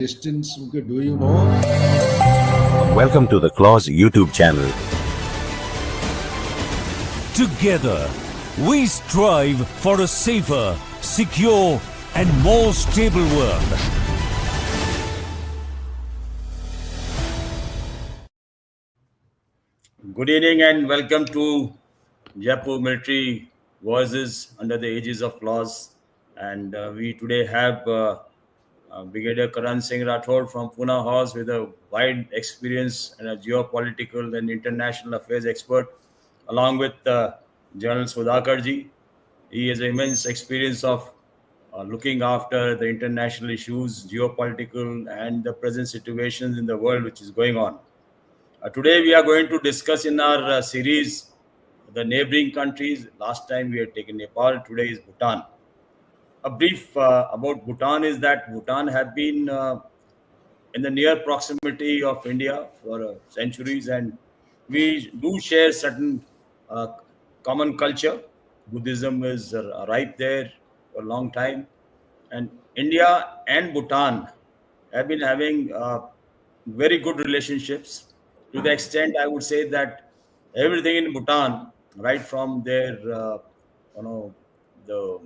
distance, do you know? Welcome to the Clause YouTube channel. Together, we strive for a safer, secure, and more stable world. Good evening and welcome to Jaipur Military Voices under the Aegis of Laws. And we today have Brigadier Karan Singh Rathore from Pune House with a wide experience and a geopolitical and international affairs expert, along with General Sudhakar Jee. He has immense experience of looking after the international issues, geopolitical, and the present situations in the world which is going on. Today we are going to discuss in our series the neighboring countries. Last time we had taken Nepal, today is Bhutan. A brief about Bhutan is that Bhutan have been in the near proximity of India for centuries, and we do share certain uh, common culture. Buddhism is right there for a long time, and India and Bhutan have been having very good relationships, to the extent I would say that everything in Bhutan, right from their the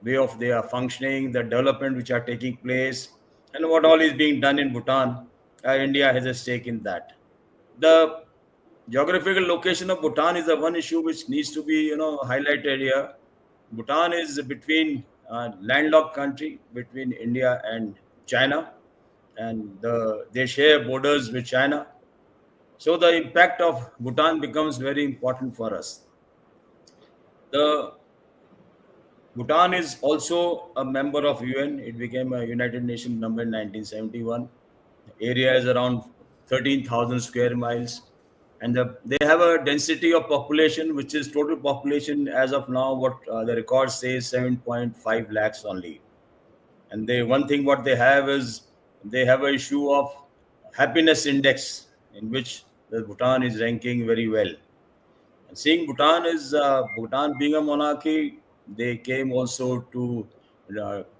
way of their functioning, the development which are taking place, and what all is being done in Bhutan, India has a stake in that. The geographical location of Bhutan is the one issue which needs to be highlighted here. Bhutan is between landlocked country between India and China, and they share borders with China. So the impact of Bhutan becomes very important for us. The Bhutan is also a member of UN. It became a United Nations member in 1971. The area is around 13,000 square miles, and they have a density of population, which is total population as of now. What the record says, 7.5 lakhs only. And they one thing what they have is they have a issue of happiness index, in which the Bhutan is ranking very well. And seeing Bhutan being a monarchy, they came also to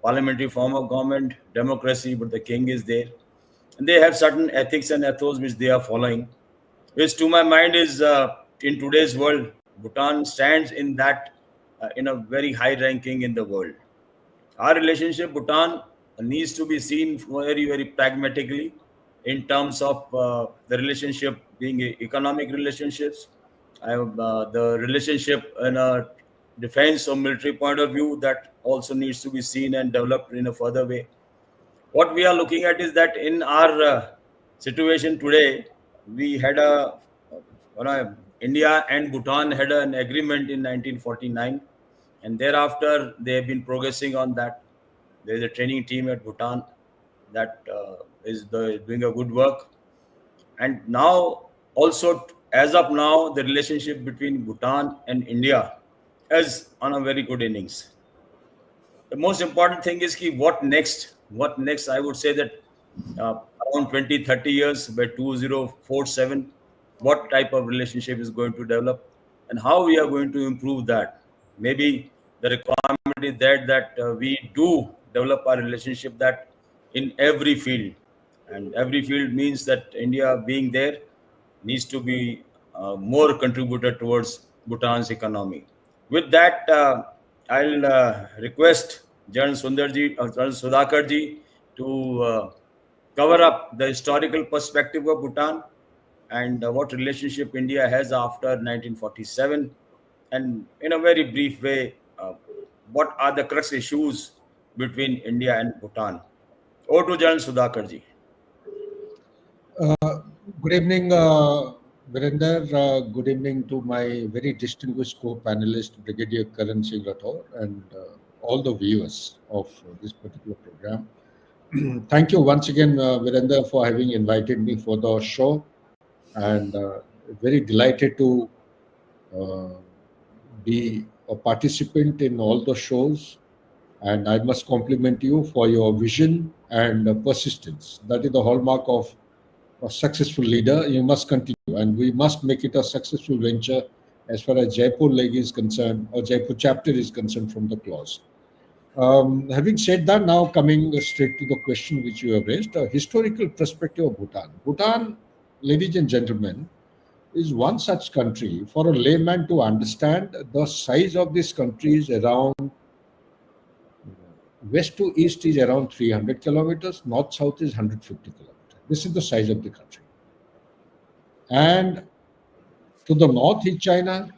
parliamentary form of government, democracy, but the king is there, and they have certain ethics and ethos which they are following, which to my mind is in today's world, Bhutan stands in that in a very high ranking in the world. Our relationship Bhutan needs to be seen very very pragmatically in terms of the relationship being economic relationships. I have the relationship in a defense or military point of view that also needs to be seen and developed in a further way. What we are looking at is that in our situation today, we had India and Bhutan had an agreement in 1949, and thereafter they have been progressing on that. There is a training team at Bhutan that doing a good work, and now also as of now, the relationship between Bhutan and India is on a very good innings. The most important thing is what next. I would say that around 20, 30 years by 2047, what type of relationship is going to develop and how we are going to improve that. Maybe the requirement is that we do develop our relationship that in every field, and every field means that India being there needs to be more contributor towards Bhutan's economy. With that, I'll request General Sudhakar Ji to cover up the historical perspective of Bhutan and what relationship India has after 1947, and in a very brief way, what are the crux issues between India and Bhutan. Over to General Sudhakar Ji. Good evening, Birendra. Good evening to my very distinguished co-panelist, Brigadier Karan Singh Rathore, and all the viewers of this particular program. Thank you once again, Birendra, for having invited me for the show, and very delighted to uh, be a participant in all the shows. And I must compliment you for your vision and persistence. That is the hallmark of a successful leader. You must continue, and we must make it a successful venture as far as Jaipur leg is concerned, or Jaipur chapter is concerned from the clause. Having said that, now coming straight to the question which you have raised, a historical perspective of Bhutan. Bhutan, ladies and gentlemen, is one such country for a layman to understand. The size of this country is around west to east is around 300 kilometers, north south is 150 kilometers. This is the size of the country. And to the north is China,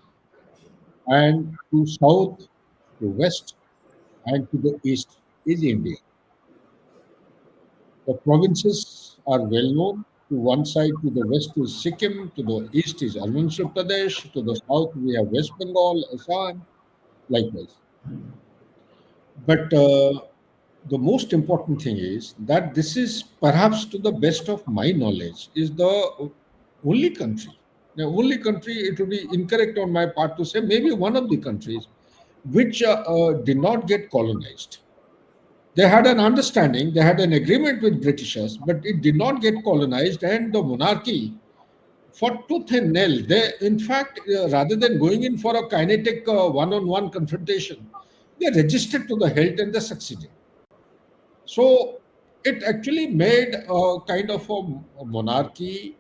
and to south, to west, and to the east is India. The provinces are well known. To one side, to the west is Sikkim, to the east is Arunachal Pradesh, to the south we have West Bengal, Assam, likewise. But the most important thing is that this is, perhaps to the best of my knowledge, is the only country. The only country, it would be incorrect on my part to say, maybe one of the countries which did not get colonized. They had an understanding, they had an agreement with Britishers, but it did not get colonized, and the monarchy, for tooth and nail, they, in fact, rather than going in for a kinetic one-on-one confrontation, they registered to the hilt and they succeeded. So it actually made a kind of a monarchy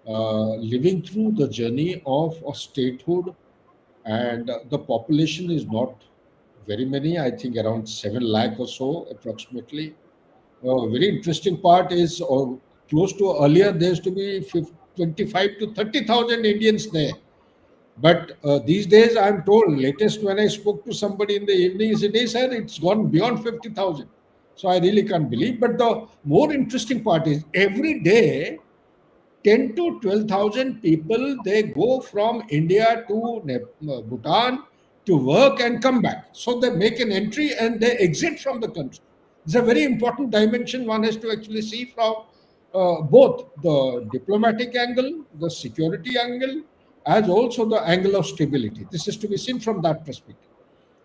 living through the journey of a statehood, and the population is not very many. I think around 7 lakh or so, approximately. Very interesting part is close to earlier there used to be 25 to 30,000 Indians there. But these days, I'm told, latest when I spoke to somebody in the evening, he said, "Hey, sir, it's gone beyond 50,000." So I really can't believe. But the more interesting part is every day 10 to 12,000 people, they go from India to Bhutan to work and come back. So they make an entry and they exit from the country. It's a very important dimension one has to actually see from both the diplomatic angle, the security angle, as also the angle of stability. This is to be seen from that perspective.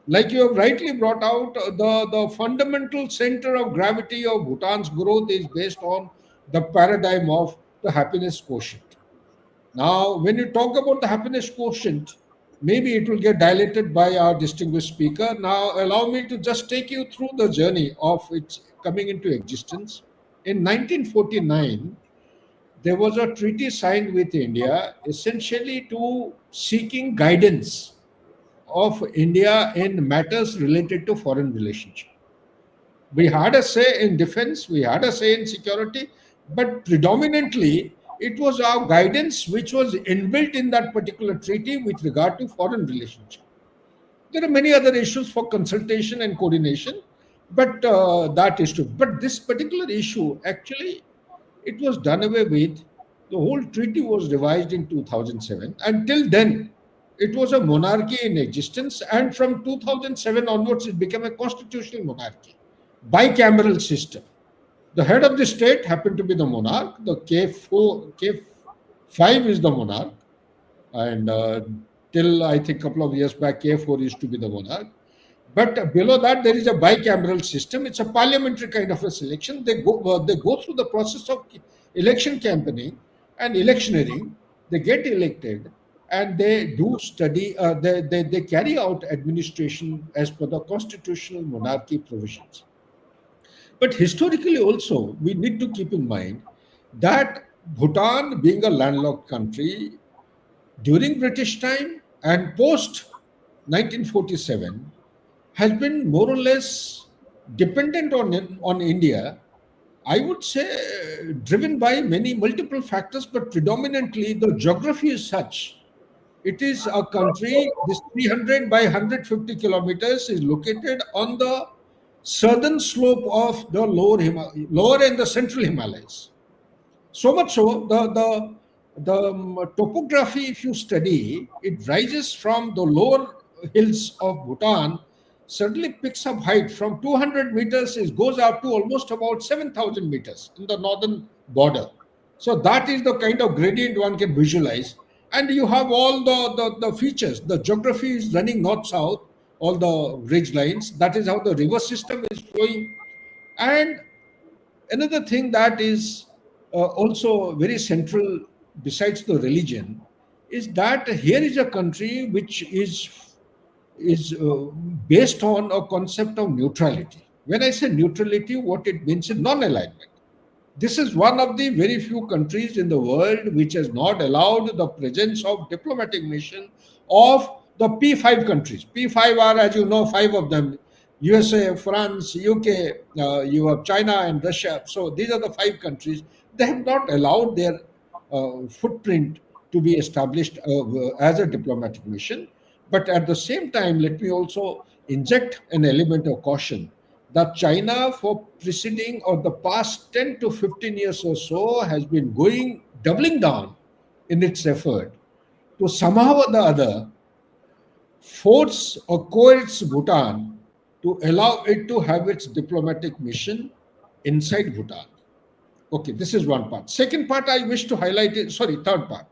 Like you have rightly brought out, the fundamental center of gravity of Bhutan's growth is based on the paradigm of the happiness quotient. Now, when you talk about the happiness quotient, maybe it will get dilated by our distinguished speaker. Now, allow me to just take you through the journey of its coming into existence. In 1949, there was a treaty signed with India essentially to seeking guidance of India in matters related to foreign relationship. We had a say in defense, we had a say in security, but predominantly it was our guidance which was inbuilt in that particular treaty with regard to foreign relationship. There are many other issues for consultation and coordination, but that is true. But this particular issue, actually, it was done away with. The whole treaty was revised in 2007. Until then, it was a monarchy in existence, and from 2007 onwards, it became a constitutional monarchy, bicameral system. The head of the state happened to be the monarch. The K4, K5 is the monarch, and till I think a couple of years back, K4 used to be the monarch. But below that, there is a bicameral system. It's a parliamentary kind of a selection. They go through the process of election campaigning and electioneering. They get elected, and they do study. They carry out administration as per the constitutional monarchy provisions. But historically, also, we need to keep in mind that Bhutan, being a landlocked country, during British time and post 1947, has been more or less dependent on India. I would say driven by many multiple factors, but predominantly the geography is such. It is a country, this 300 by 150 kilometers is located on the southern slope of the lower and the central Himalayas. So much so, the topography, if you study, it rises from the lower hills of Bhutan, suddenly picks up height from 200 meters, it goes up to almost about 7,000 meters in the northern border. So that is the kind of gradient one can visualize. And you have all the features. The geography is running north-south, all the ridge lines. That is how the river system is flowing. And another thing that is also very central, besides the religion, is that here is a country which is is based on a concept of neutrality. When I say neutrality, what it means is non-alignment. This is one of the very few countries in the world which has not allowed the presence of diplomatic mission of the P5 countries. P5 are, as you know, five of them: USA, France, UK, you have China and Russia. So these are the five countries. They have not allowed their footprint to be established as a diplomatic mission. But at the same time, let me also inject an element of caution that China, for preceding or the past 10 to 15 years or so, has been doubling down in its effort to somehow or the other force or coerce Bhutan to allow it to have its diplomatic mission inside Bhutan. Okay, this is one part. Second part I wish to highlight is, sorry, third part.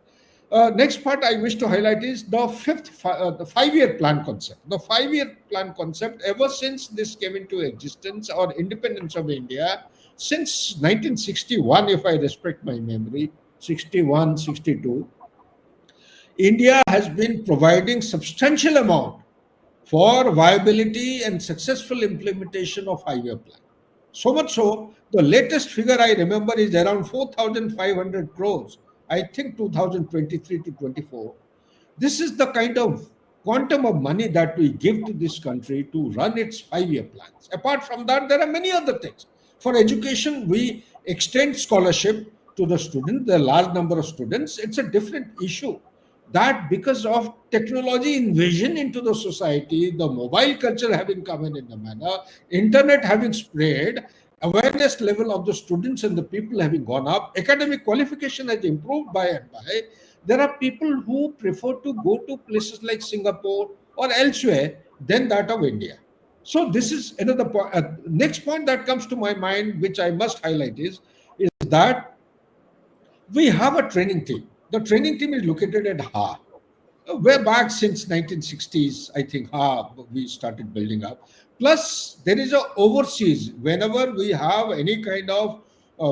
Next part I wish to highlight is the 5-year plan concept. The 5-year plan concept, ever since this came into existence or independence of India, since 1961, if I respect my memory, 61, 62, India has been providing substantial amount for viability and successful implementation of 5-year plan. So much so, the latest figure I remember is around 4,500 crores. I think 2023 to 24. This is the kind of quantum of money that we give to this country to run its 5-year plans. Apart from that, there are many other things. For education, we extend scholarship to the student, the large number of students. It's a different issue. That because of technology invasion into the society, the mobile culture having come in a manner, internet having spread, awareness level of the students and the people having gone up, academic qualification has improved by and by. There are people who prefer to go to places like Singapore or elsewhere than that of India. So this is another point. Next point that comes to my mind, which I must highlight, is that we have a training team. The training team is located at Ha. Way back since 1960s, I think we started building up. Plus, there is a overseas. Whenever we have any kind of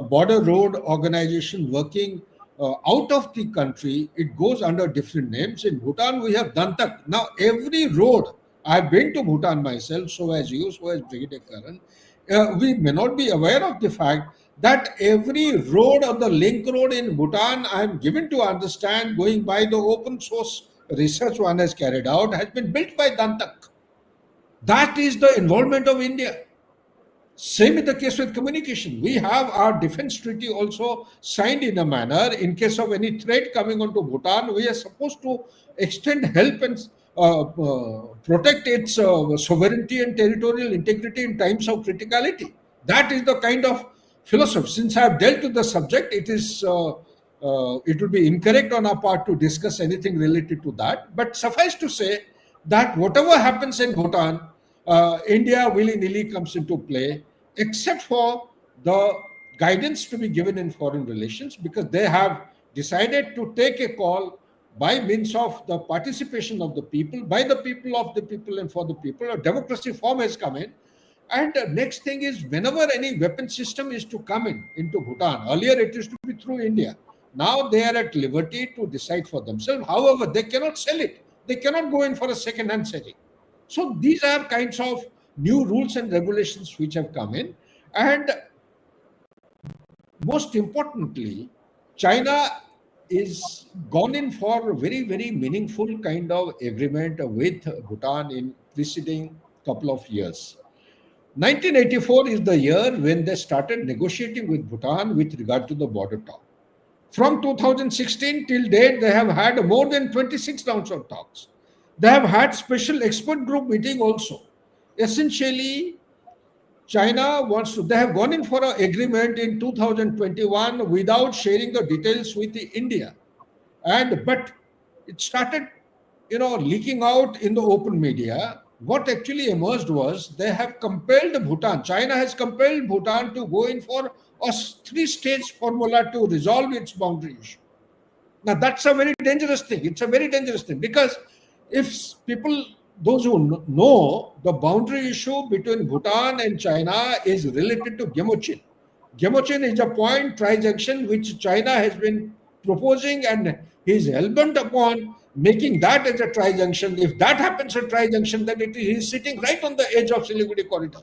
border road organization working out of the country, it goes under different names. In Bhutan, we have Dantak. Now, every road, I've been to Bhutan myself, so as you, so as Brigadier Karan, we may not be aware of the fact that every road or the link road in Bhutan, I am given to understand, going by the open source research one has carried out, has been built by Dantak. That is the involvement of India. Same is the case with communication. We have our defense treaty also signed in a manner. In case of any threat coming onto Bhutan, we are supposed to extend help and protect its sovereignty and territorial integrity in times of criticality. That is the kind of philosophy. Since I have dealt with the subject, it will be incorrect on our part to discuss anything related to that. But suffice to say that whatever happens in Bhutan, India willy-nilly comes into play, except for the guidance to be given in foreign relations, because they have decided to take a call by means of the participation of the people, by the people, of the people, and for the people. A democracy form has come in. And the next thing is, whenever any weapon system is to come into Bhutan, earlier it used to be through India. Now they are at liberty to decide for themselves. However, they cannot sell it. They cannot go in for a second-hand selling. So these are kinds of new rules and regulations which have come in. And most importantly, China is gone in for a very, very meaningful kind of agreement with Bhutan in preceding couple of years. 1984 is the year when they started negotiating with Bhutan with regard to the border talk. From 2016 till date, they have had more than 26 rounds of talks. They have had special expert group meeting also. Essentially, China wants to, they have gone in for an agreement in 2021 without sharing the details with India. But it started, leaking out in the open media. What actually emerged was they have compelled Bhutan, China has compelled Bhutan to go in for a 3-stage formula to resolve its boundary issue. Now, that's a very dangerous thing. It's a very dangerous thing because if people, those who know, the boundary issue between Bhutan and China is related to Gemochin. Gemochin is a point trijunction which China has been proposing and is hell-bent upon making that as a tri-junction. If that happens a tri-junction, then it is sitting right on the edge of Siliguri corridor.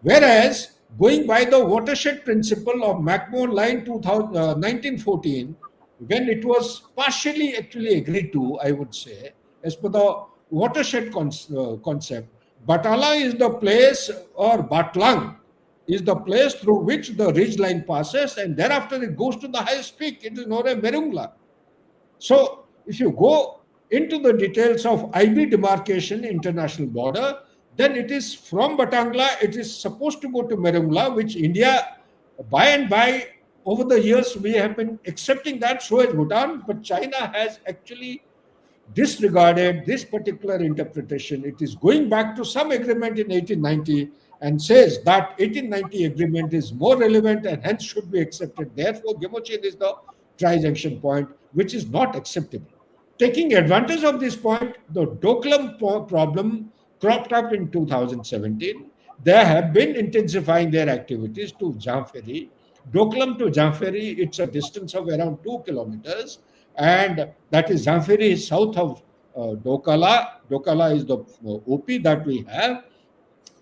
Whereas going by the watershed principle of McMahon Line 1914, when it was partially actually agreed to, I would say, as per the watershed concept, Batala is the place, or Batlang is the place through which the ridge line passes, and thereafter it goes to the highest peak. It is known as Merungla. So, if you go into the details of IB demarcation international border, then it is from Batangla, it is supposed to go to Merungla, which India, by and by, over the years, we have been accepting that, so has Bhutan, but China has actually disregarded this particular interpretation. It is going back to some agreement in 1890 and says that 1890 agreement is more relevant and hence should be accepted. Therefore, Gemochin is the tri-junction point, which is not acceptable. Taking advantage of this point, the Doklam problem cropped up in 2017. They have been intensifying their activities to Jampheri. Doklam to Jampheri, it's a distance of around 2 kilometers, and that is Jampheri is south of Dokala. Dokala is the OP that we have.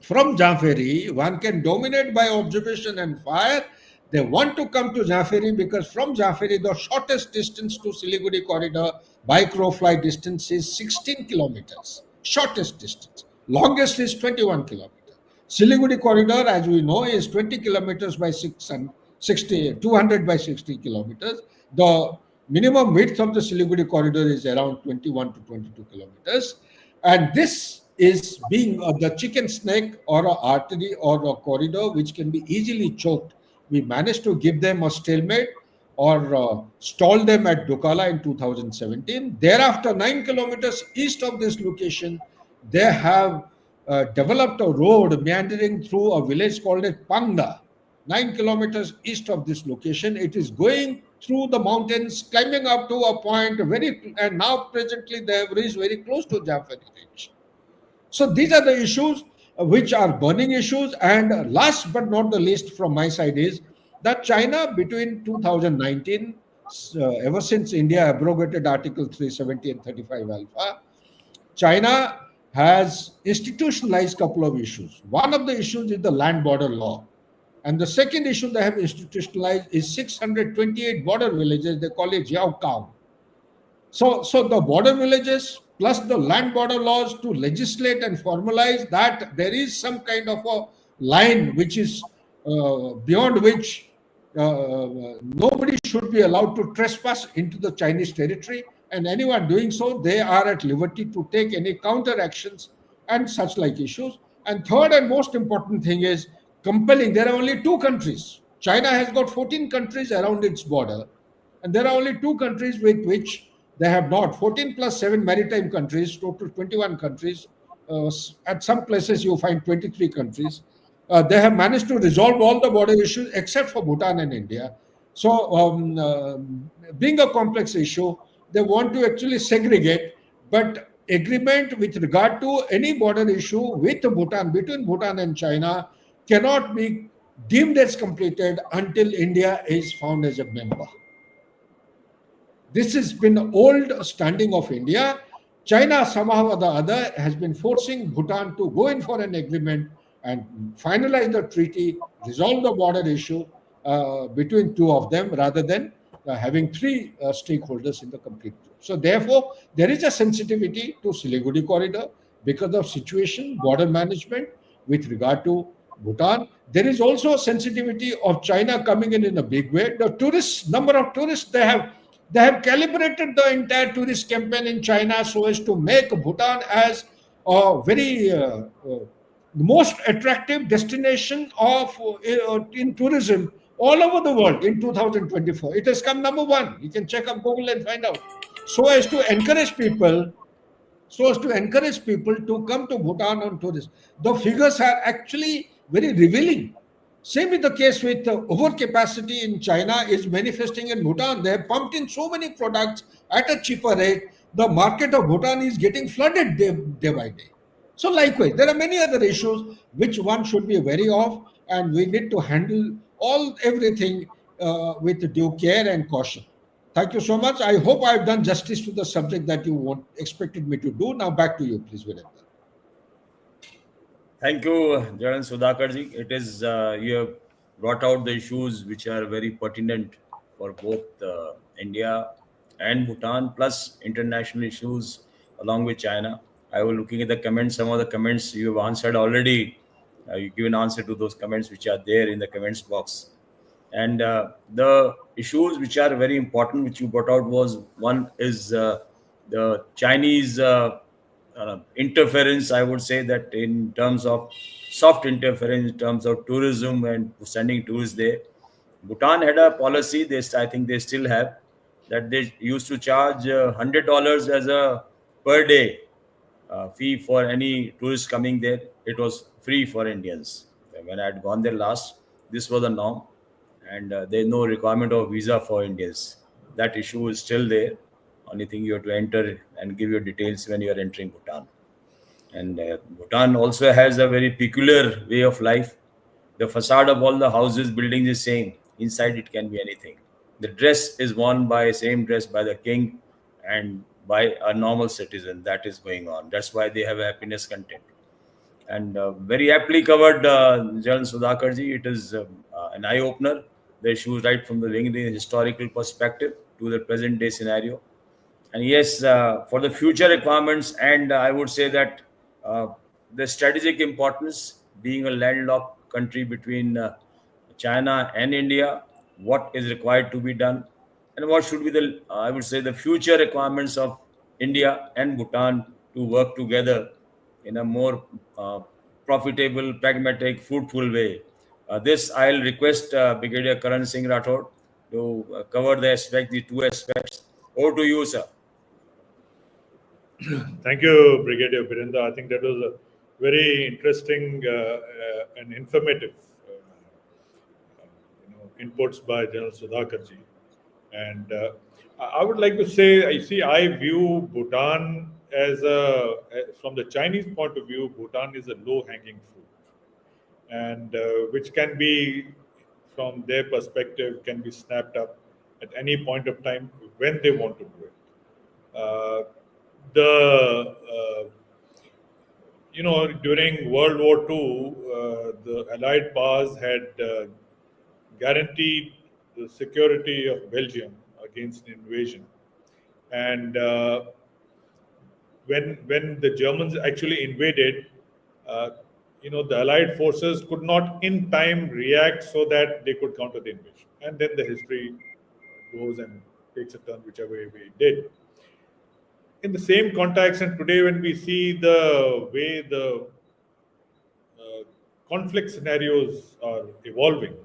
From Jampheri, one can dominate by observation and fire. They want to come to Jampheri because from Jampheri, the shortest distance to Siliguri corridor by crow flight distance is 16 kilometers. Shortest distance. Longest is 21 kilometers. Siliguri corridor, as we know, is 20 kilometers by 200 by 60 kilometers. The minimum width of the Siliguri corridor is around 21 to 22 kilometers. And this is being the chicken snake or an artery or a corridor which can be easily choked. We managed to give them a stalemate or stall them at Dokala in 2017. Thereafter, 9 kilometers east of this location, they have developed a road meandering through a village called Pangda. 9 kilometers east of this location, it is going through the mountains, climbing up to a point and now presently they have reached very close to Jampheri range. So these are the issues which are burning issues. And last but not the least from my side is that China between 2019, ever since India abrogated Article 370 and 35 alpha, China has institutionalized a couple of issues. One of the issues is the land border law. And the second issue they have institutionalized is 628 border villages. They call it Jiaokao. So the border villages plus the land border laws to legislate and formalize that there is some kind of a line which is beyond which nobody should be allowed to trespass into the Chinese territory, and anyone doing so, they are at liberty to take any counter actions and such like issues. And third and most important thing is compelling. There are only two countries. China has got 14 countries around its border, and there are only two countries with which they have not. 14 plus 7 maritime countries, total 21 countries. At some places you find 23 countries. They have managed to resolve all the border issues except for Bhutan and India. So being a complex issue, they want to actually segregate, but agreement with regard to any border issue with Bhutan, between Bhutan and China, cannot be deemed as completed until India is found as a member. This has been the old standing of India. China somehow or the other has been forcing Bhutan to go in for an agreement and finalize the treaty, resolve the border issue between two of them rather than having three stakeholders in the complete group. So therefore, there is a sensitivity to Siliguri corridor because of situation, border management with regard to Bhutan. There is also a sensitivity of China coming in a big way. The tourists, number of tourists, they have calibrated the entire tourist campaign in China so as to make Bhutan as a very most attractive destination of in tourism all over the world in 2024. It has come number one. You can check up Google and find out. So as to encourage people to come to Bhutan on tourists. The figures are actually very revealing. Same is the case with overcapacity in China is manifesting in Bhutan. They have pumped in so many products at a cheaper rate. The market of Bhutan is getting flooded day by day. So likewise, there are many other issues which one should be wary of, and we need to handle everything with due care and caution. Thank you so much. I hope I've done justice to the subject that you expected me to do. Now back to you, please, Virendra. Thank you, Jaran Sudhakar Jee. It is you have brought out the issues which are very pertinent for both India and Bhutan, plus international issues along with China. I was looking at the comments. Some of the comments you have answered already. You give an answer to those comments which are there in the comments box. And the issues which are very important, which you brought out, was one is the Chinese interference. I would say that in terms of soft interference, in terms of tourism and sending tourists there, Bhutan had a policy. I think they still have, that they used to charge $100 as a per day fee for any tourist coming there. It was free for Indians. When I had gone there last, this was the norm, and there's no requirement of visa for Indians. That issue is still there. Only thing, you have to enter and give your details when you are entering Bhutan. And Bhutan also has a very peculiar way of life. The facade of all the houses, buildings is same. Inside it can be anything. The dress is worn by same dress by the king and by a normal citizen. That is going on. That's why they have a happiness content. And very aptly covered, Jalan Sudhakarji. It is an eye opener. The issues right from the very historical perspective to the present day scenario. And yes, for the future requirements, and I would say that uh, the strategic importance, being a landlocked country between China and India, what is required to be done, and what should be the, I would say, the future requirements of India and Bhutan to work together in a more profitable, pragmatic, fruitful way. This I'll request Brigadier Karan Singh Rathore to cover the two aspects. Over to you, sir. Thank you, Brigadier Birendra. I think that was a very interesting and informative inputs by General Sudhakar Jee. And I would like to say, I view Bhutan as from the Chinese point of view, Bhutan is a low-hanging fruit, and which can be, from their perspective, can be snapped up at any point of time when they want to do it. The during World War II, the Allied powers had guaranteed the security of Belgium against invasion, and when the Germans actually invaded, the Allied forces could not in time react so that they could counter the invasion, and then the history goes and takes a turn whichever way it did. In the same context, and today when we see the way the conflict scenarios are evolving,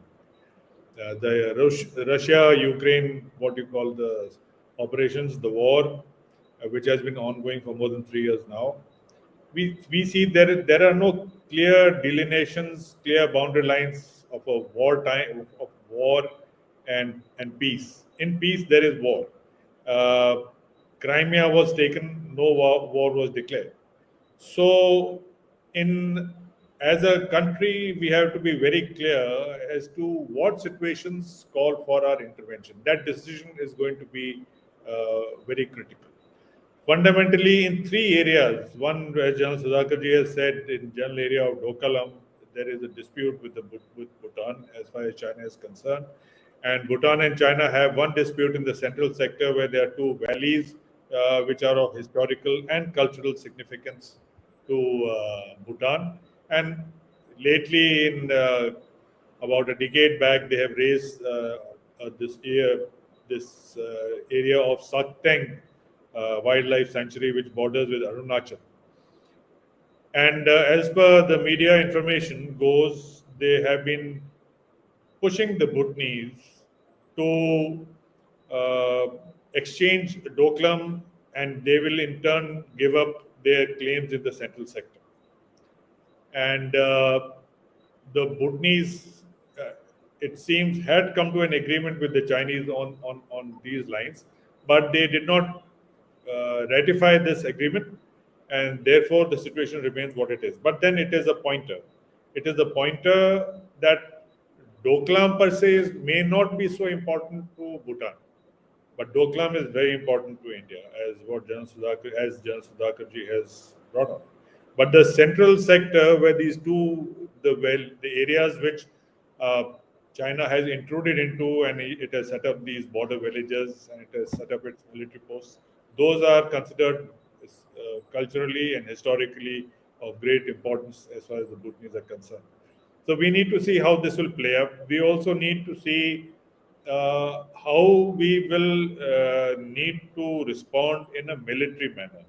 the Russia-Ukraine, what you call the operations, the war, which has been ongoing for more than 3 years now, we see there are no clear delineations, clear boundary lines of a wartime, of war and peace. In peace, there is war. Crimea was taken, no war was declared. So, as a country, we have to be very clear as to what situations call for our intervention. That decision is going to be very critical. Fundamentally, in 3 areas. One, as General Sudhakar Jee has said, in general area of Dokalam, there is a dispute with Bhutan as far as China is concerned. And Bhutan and China have one dispute in the central sector where there are 2 valleys which are of historical and cultural significance to Bhutan. And lately, in about a decade back, they have raised this area of Sakteng wildlife sanctuary, which borders with Arunachal. And as per the media information goes, they have been pushing the Bhutanese to exchange Doklam, and they will in turn give up their claims in the central sector. And the Bhutanese, it seems, had come to an agreement with the Chinese on these lines, but they did not ratify this agreement, and therefore the situation remains what it is. But then it is a pointer. It is a pointer that Doklam per se may not be so important to Bhutan. But Doklam is very important to India, as General Sudhakar Jee has brought up. But the central sector, where these two, the areas which uh, China has intruded into, and it has set up these border villages and it has set up its military posts, those are considered culturally and historically of great importance as far as the Bhutanese are concerned. So we need to see how this will play up. We also need to see how we will need to respond in a military manner.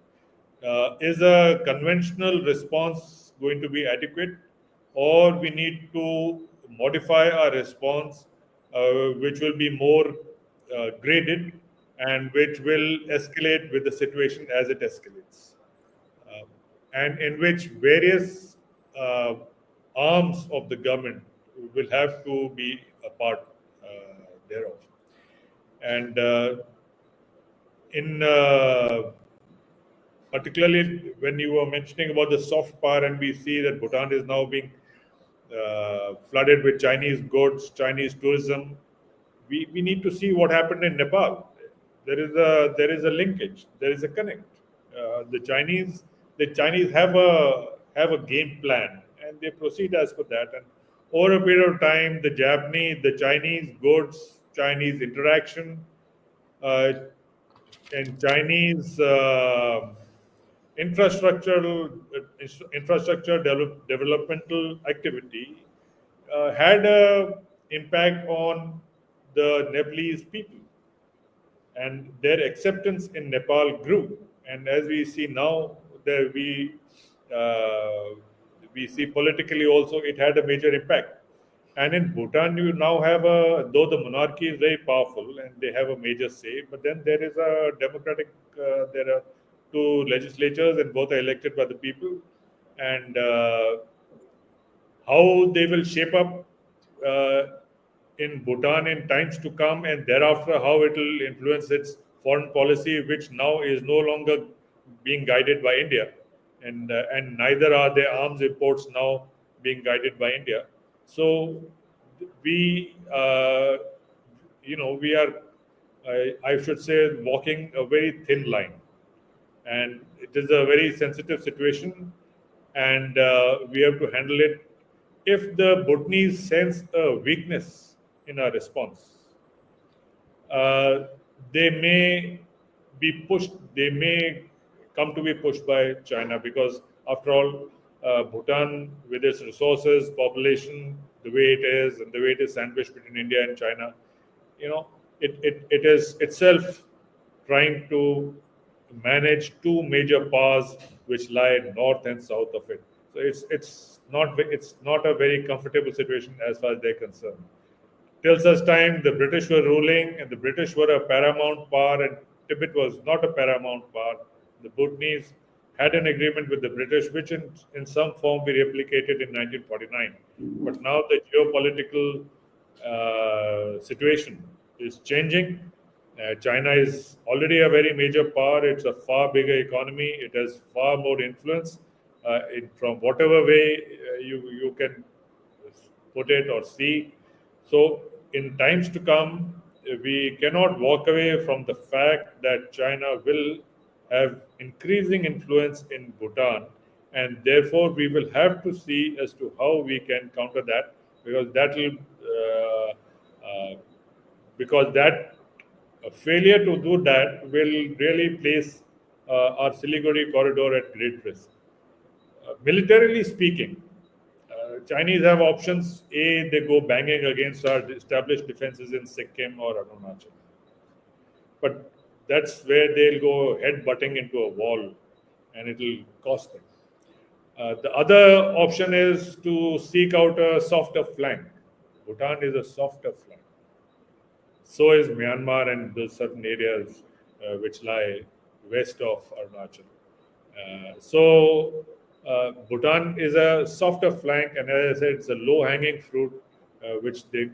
Is a conventional response going to be adequate, or we need to modify our response, which will be more graded and which will escalate with the situation as it escalates, uh, and in which various uh, arms of the government will have to be a part thereof. And in particularly when you were mentioning about the soft power, and we see that Bhutan is now being flooded with Chinese goods, Chinese tourism. We need to see what happened in Nepal. There is a linkage. There is a connect. The Chinese have a game plan, and they proceed as per that. And over a period of time, the Chinese goods, Chinese interaction, uh, and Chinese developmental activity had a impact on the Nepalese people, and their acceptance in Nepal grew. And as we see now, there we see politically also it had a major impact. And in Bhutan, you now have though the monarchy is very powerful and they have a major say, but then there is a democratic, there are two legislatures and both are elected by the people. And how they will shape up uh, in Bhutan in times to come, and thereafter how it will influence its foreign policy, which now is no longer being guided by India, and neither are their arms imports now being guided by India. So we, we are, I should say, walking a very thin line, and it is a very sensitive situation, and we have to handle it. If the Bhutanese sense a weakness in our response, uh, they may be pushed, they may come to be pushed by China, because after all, Bhutan, with its resources, population, the way it is, and the way it is sandwiched between India and China, it is itself trying to manage two major powers which lie north and south of it. So it's not a very comfortable situation as far as they're concerned. Till such time, the British were ruling, and the British were a paramount power, and Tibet was not a paramount power. The Bhutanese had an agreement with the British, which in some form we replicated in 1949. But now the geopolitical situation is changing. China is already a very major power. It's a far bigger economy. It has far more influence. From whatever way you can put it or see. So, in times to come, we cannot walk away from the fact that China will have increasing influence in Bhutan, and therefore we will have to see as to how we can counter that, because that will because that a failure to do that will really place our Siliguri corridor at great risk. Militarily speaking, Chinese have options. A, they go banging against our established defenses in Sikkim or Arunachal. But that's where they'll go head butting into a wall, and it'll cost them. The other option is to seek out a softer flank. Bhutan is a softer flank. So is Myanmar and those certain areas which lie west of Arunachal. So Bhutan is a softer flank, and as I said, it's a low-hanging fruit which they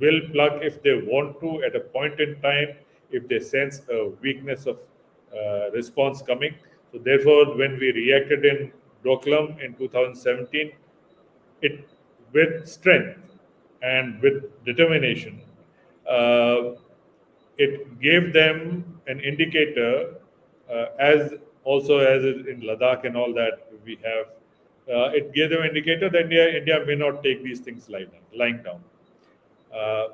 will pluck if they want to at a point in time, if they sense a weakness of response coming. So therefore, when we reacted in Doklam in 2017, it with strength and with determination, uh, it gave them an indicator, as also as in Ladakh and all that we have. It gave them an indicator that India may not take these things lying down. Uh,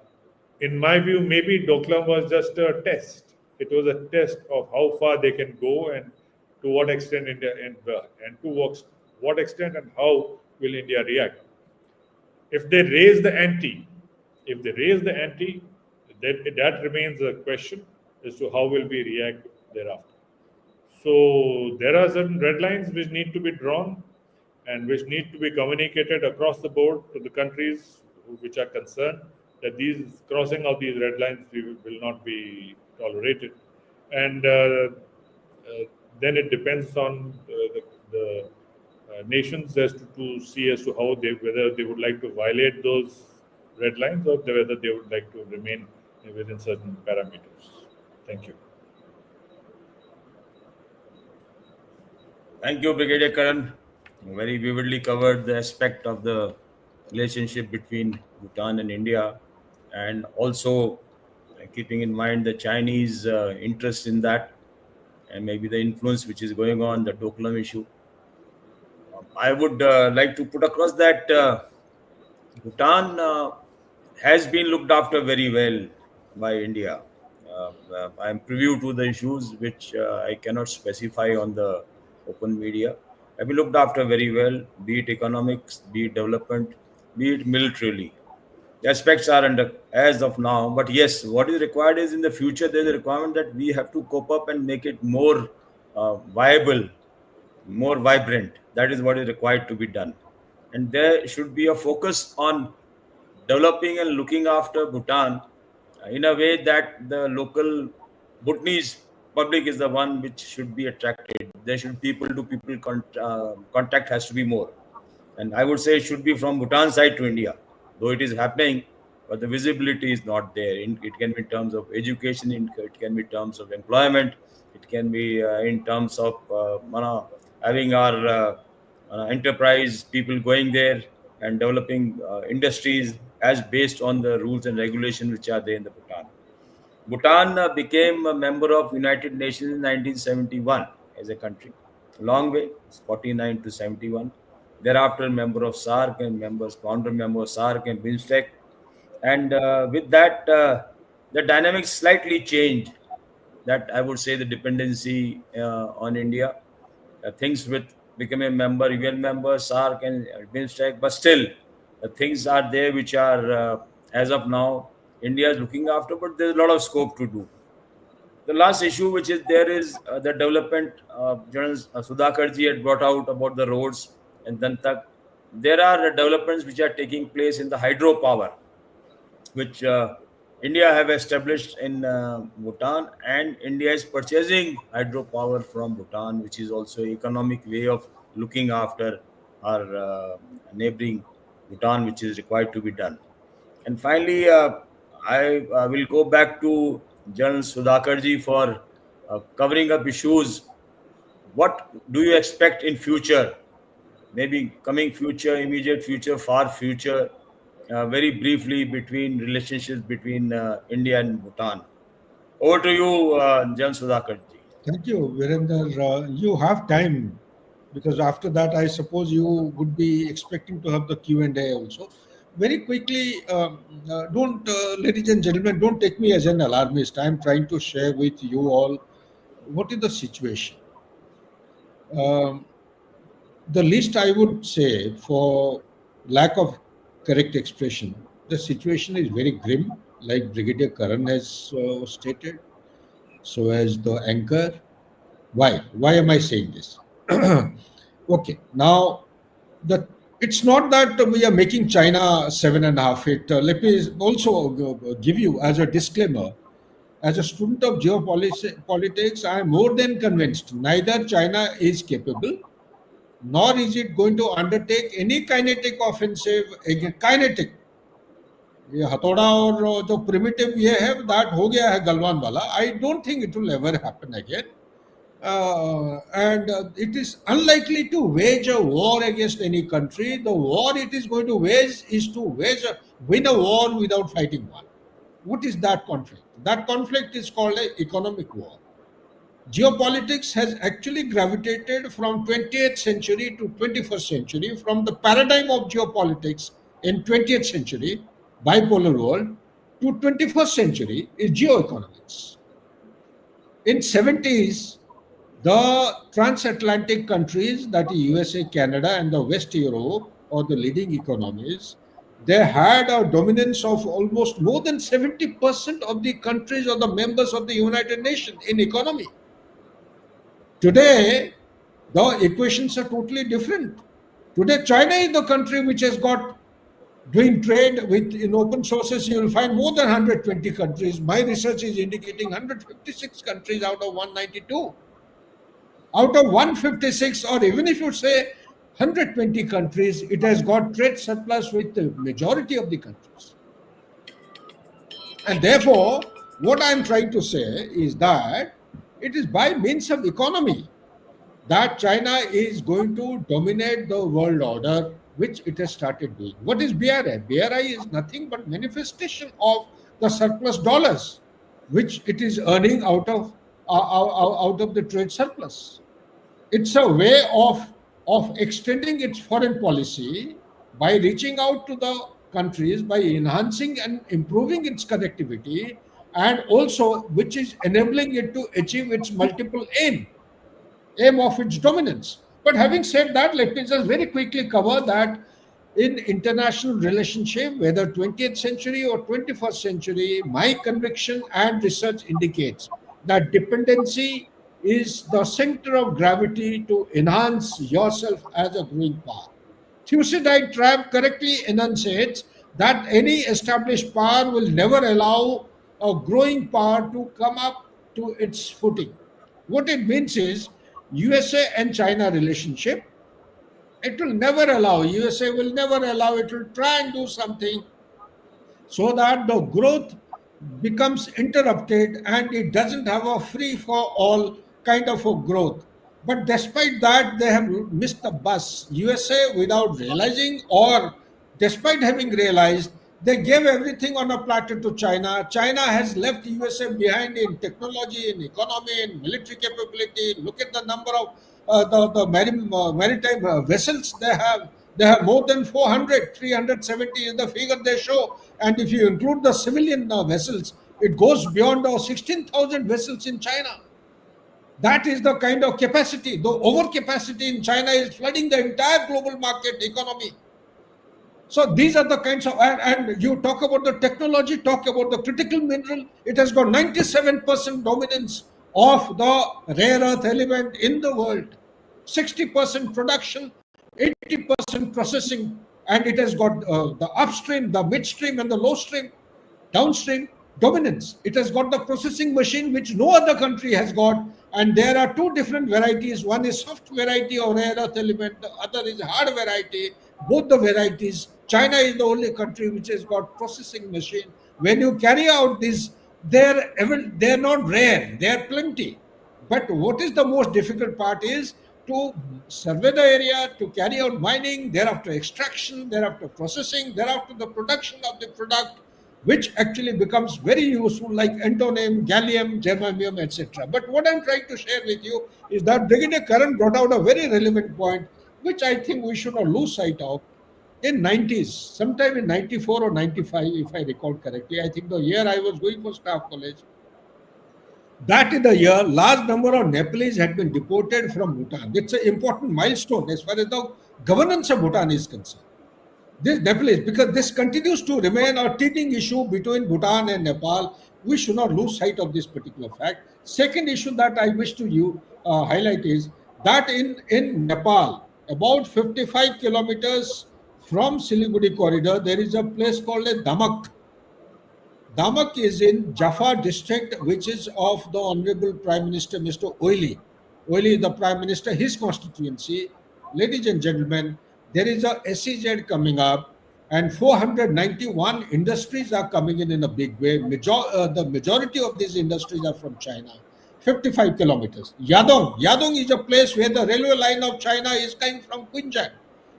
in my view, maybe Doklam was just a test. It was a test of how far they can go and to what extent India and to what extent and how will India react. If they raise the ante, if they raise the ante, that remains a question as to how will we react thereafter. So there are certain red lines which need to be drawn and which need to be communicated across the board to the countries which are concerned that these crossing of these red lines will not be tolerated. And then it depends on the nations as to see as to how whether they would like to violate those red lines or whether they would like to remain within certain parameters. Thank you. Thank you, Brigadier Karan. Very vividly covered the aspect of the relationship between Bhutan and India, and also keeping in mind the Chinese interest in that, and maybe the influence which is going on, the Doklam issue. I would like to put across that Bhutan has been looked after very well by India. I am privy to the issues which I cannot specify on the open media. Have been looked after very well, be it economics, be it development, be it militarily. The aspects are under as of now, but yes, what is required is in the future there is a requirement that we have to cope up and make it more viable, more vibrant. That is what is required to be done, and there should be a focus on developing and looking after Bhutan in a way that the local Bhutanese public is the one which should be attracted. There should people to people contact has to be more, and I would say it should be from Bhutan side to India, though it is happening, but the visibility is not there. It can be in terms of education, it can be in terms of employment, it can be in terms of having our enterprise people going there and developing industries as based on the rules and regulations which are there in the Bhutan. Bhutan became a member of United Nations in 1971 as a country. Long way, it's 49 to 71. Thereafter, member of SARC and founder member of SARC and BIMSTEC. And with that, the dynamics slightly changed. That I would say the dependency on India, things with becoming a member, UN member, SARC and BIMSTEC, but still things are there which are as of now India is looking after, but there's a lot of scope to do. The last issue which is there is the development. General Sudhakar Jee had brought out about the roads and Dantak. There are developments which are taking place in the hydropower, which India have established in Bhutan, and India is purchasing hydropower from Bhutan, which is also an economic way of looking after our neighboring Bhutan, which is required to be done. And finally, I will go back to General Sudhakar Ji for covering up issues. What do you expect in future? Maybe coming future, immediate future, far future. Very briefly, between relationships between India and Bhutan. Over to you, General Sudhakar Ji. Thank you, Virender. You have time because after that, I suppose you would be expecting to have the Q&A also. Very quickly, ladies and gentlemen, don't take me as an alarmist. I'm trying to share with you all what is the situation. Um, the least I would say, for lack of correct expression, the situation is very grim, like Brigadier Karan has stated. So as the anchor. Why? Why am I saying this? Okay, now the it's not that we are making China 7.5. Let me also give you as a disclaimer. As a student of geopolitics, I am more than convinced neither China is capable nor is it going to undertake any kinetic offensive against kinetic. ये हथौड़ा और जो primitive ये है that हो गया है गलवान वाला I don't think it will ever happen again and it is unlikely to wage a war against any country. The war it is going to wage is to win a war without fighting one. What is that conflict? That conflict is called an economic war. Geopolitics has actually gravitated from 20th century to 21st century, from the paradigm of geopolitics in 20th century, bipolar world, to 21st century is geoeconomics. In 70s, the transatlantic countries, that is USA, Canada, and the West Europe, or the leading economies, they had a dominance of almost more than 70% of the countries or the members of the United Nations in economy. Today, the equations are totally different. Today, China is the country which has got doing trade with in open sources. You will find more than 120 countries. My research is indicating 156 countries out of 192. Out of 156, or even if you say 120 countries, it has got trade surplus with the majority of the countries. And therefore, what I'm trying to say is that it is by means of economy that China is going to dominate the world order, which it has started doing. What is BRI? BRI is nothing but manifestation of the surplus dollars, which it is earning out of the trade surplus. It's a way of extending its foreign policy by reaching out to the countries, by enhancing and improving its connectivity, and also which is enabling it to achieve its multiple aim of its dominance. But having said that, let me just very quickly cover that in international relationship, whether 20th century or 21st century, my conviction and research indicates that dependency is the center of gravity to enhance yourself as a growing power. Thucydide trap correctly enunciates that any established power will never allow a growing power to come up to its footing. What it means is USA and China relationship, it will never allow, USA will never allow, it will try and do something so that the growth becomes interrupted and it doesn't have a free for all kind of a growth. But despite that, they have missed the bus. USA, without realizing, or despite having realized, they gave everything on a platter to China. China has left USA behind in technology, in economy, in military capability. Look at the number of maritime vessels they have. They have more than 400, 370 is the figure they show. And if you include the civilian vessels, it goes beyond 16,000 vessels in China. That is the kind of capacity. The overcapacity in China is flooding the entire global market economy. So these are the kinds of, and you talk about the technology, talk about the critical mineral, it has got 97% dominance of the rare earth element in the world, 60% production, 80% processing, and it has got the upstream, the midstream, and the low stream, downstream dominance. It has got the processing machine which no other country has got, and there are two different varieties. One is soft variety of rare earth element, the other is hard variety. Both the varieties, China is the only country which has got processing machine. When you carry out this, they're not rare, they're plenty. But what is the most difficult part is to survey the area, to carry out mining, thereafter extraction, thereafter processing, thereafter the production of the product, which actually becomes very useful, like antimony, gallium, germanium, etc. But what I'm trying to share with you is that Brigadier Karan brought out a very relevant point, which I think we should not lose sight of. In 90s, sometime in 94 or 95, if I recall correctly, I think the year I was going for staff college, that is the year large number of Nepalese had been deported from Bhutan. It's an important milestone as far as the governance of Bhutan is concerned. This Nepalese, because this continues to remain a teething issue between Bhutan and Nepal, we should not lose sight of this particular fact. Second issue that I wish to highlight is that in Nepal, about 55 kilometers from Siliguri corridor, there is a place called a Damak. Damak is in Jaffa district, which is of the Honorable Prime Minister Mr. Oili. Oili is the Prime Minister, his constituency. Ladies and gentlemen, there is a SEZ coming up, and 491 industries are coming in a big way. The majority of these industries are from China. 55 kilometers. Yadong is a place where the railway line of China is coming from Punjab.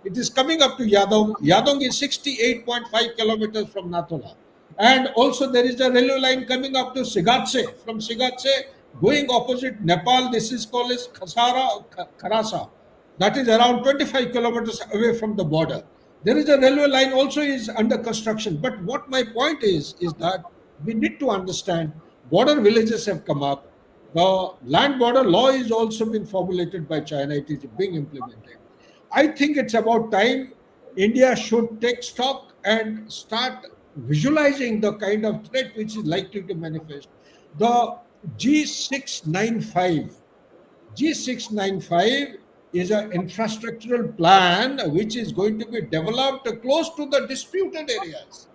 It is coming up to Yadong. Yadong is 68.5 kilometers from Nathola. And also there is a railway line coming up to Sigatse. From Sigatse, going opposite Nepal, this is called as Kharasa. That is around 25 kilometers away from the border. There is a railway line also is under construction. But what my point is that we need to understand border villages have come up. The land border law is also been formulated by China. It is being implemented. I think it's about time India should take stock and start visualizing the kind of threat which is likely to manifest. The G695, G695 is an infrastructural plan which is going to be developed close to the disputed areas,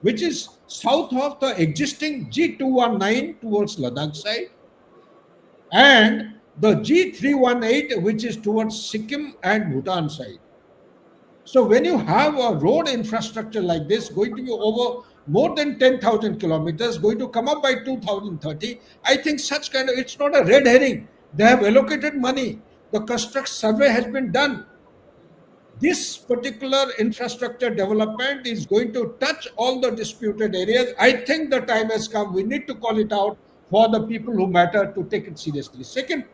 which is south of the existing G219 towards Ladakh side, and the G318, which is towards Sikkim and Bhutan side. So when you have a road infrastructure like this, going to be over more than 10,000 kilometers, going to come up by 2030, I think such kind of, it's not a red herring. They have allocated money. The construct survey has been done. This particular infrastructure development is going to touch all the disputed areas. I think the time has come. We need to call it out for the people who matter to take it seriously. Second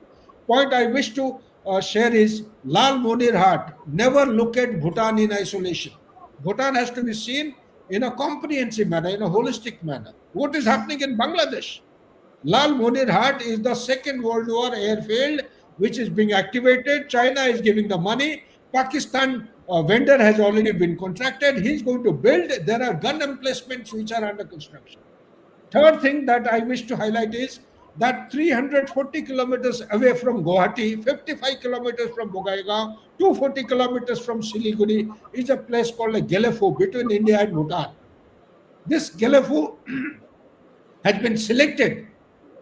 point I wish to share is Lal Monir Hat. Never look at Bhutan in isolation. Bhutan has to be seen in a comprehensive manner, in a holistic manner. What is happening in Bangladesh? Lal Monir Hat is the Second World War airfield which is being activated. China is giving the money. Pakistan vendor has already been contracted. He's going to build. There are gun emplacements which are under construction. Third thing that I wish to highlight is that 340 kilometers away from Guwahati, 55 kilometers from Bogaigaon, 240 kilometers from Siliguri is a place called a Gelefu between India and Bhutan. This Gelefu has been selected.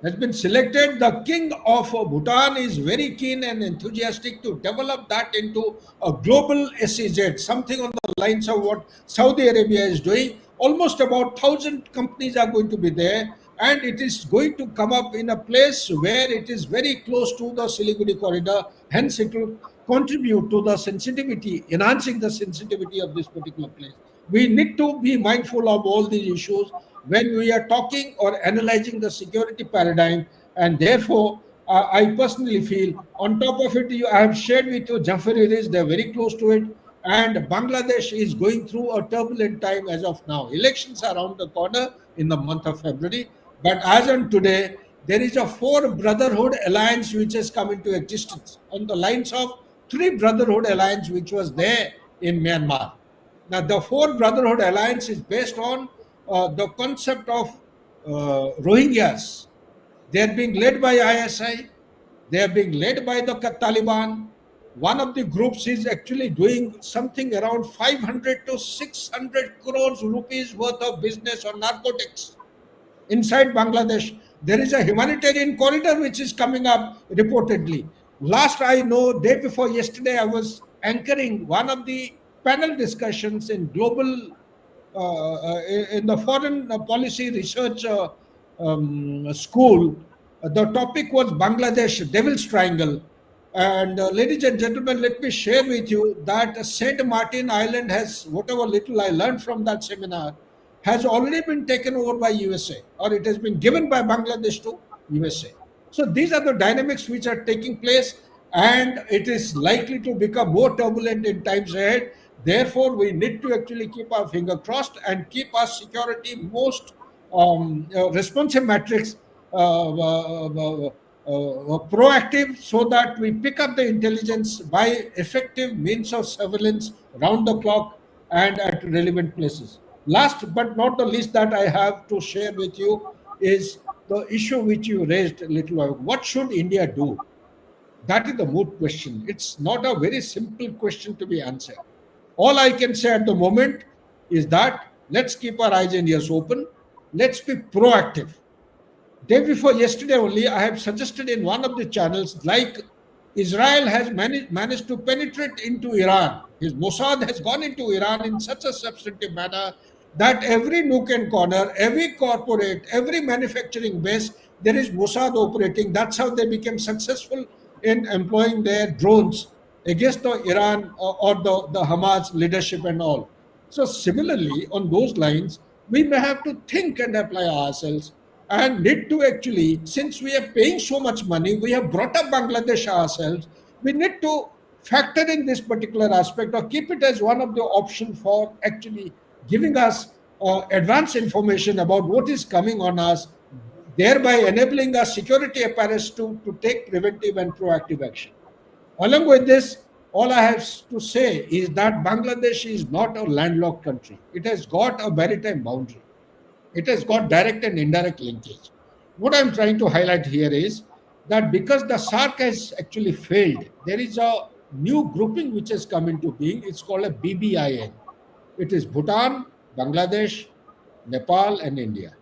The king of Bhutan is very keen and enthusiastic to develop that into a global SEZ, something on the lines of what Saudi Arabia is doing. Almost about 1,000 companies are going to be there, and it is going to come up in a place where it is very close to the Siliguri corridor. Hence, it will contribute to the sensitivity, enhancing the sensitivity of this particular place. We need to be mindful of all these issues when we are talking or analyzing the security paradigm, and therefore I personally feel on top of it, I have shared with you Jafari Ridge, they're very close to it, and Bangladesh is going through a turbulent time as of now. Elections are around the corner in the month of February, but as on today, there is a four brotherhood alliance which has come into existence on the lines of three brotherhood alliance which was there in Myanmar. Now, the four brotherhood alliance is based on the concept of Rohingyas. They are being led by ISI. They are being led by the Taliban. One of the groups is actually doing something around 500 to 600 crores rupees worth of business on narcotics inside Bangladesh. There is a humanitarian corridor which is coming up reportedly. Last I know, day before yesterday, I was anchoring one of the panel discussions in global in the foreign policy research school. The topic was Bangladesh Devil's Triangle. And ladies and gentlemen, let me share with you that Saint Martin Island has, whatever little I learned from that seminar, has already been taken over by USA, or it has been given by Bangladesh to USA. So these are the dynamics which are taking place, and it is likely to become more turbulent in times ahead. Therefore, we need to actually keep our finger crossed and keep our security most responsive matrix proactive, so that we pick up the intelligence by effective means of surveillance round the clock and at relevant places. Last but not the least that I have to share with you is the issue which you raised a little while. What should India do? That is the moot question. It's not a very simple question to be answered. All I can say at the moment is that let's keep our eyes and ears open. Let's be proactive. Day before yesterday only, I have suggested in one of the channels, like Israel has managed to penetrate into Iran. His Mossad has gone into Iran in such a substantive manner that every nook and corner, every corporate, every manufacturing base, there is Mossad operating. That's how they became successful in employing their drones against the Iran or the Hamas leadership and all. So similarly, on those lines, we may have to think and apply ourselves and need to actually, since we are paying so much money, we have brought up Bangladesh ourselves, we need to factor in this particular aspect or keep it as one of the options for actually giving us advanced information about what is coming on us, thereby enabling our security apparatus to take preventive and proactive action. Along with this, all I have to say is that Bangladesh is not a landlocked country. It has got a maritime boundary. It has got direct and indirect linkage. What I'm trying to highlight here is that because the SARC has actually failed, there is a new grouping which has come into being. It's called a BBIN. It is Bhutan, Bangladesh, Nepal, and India.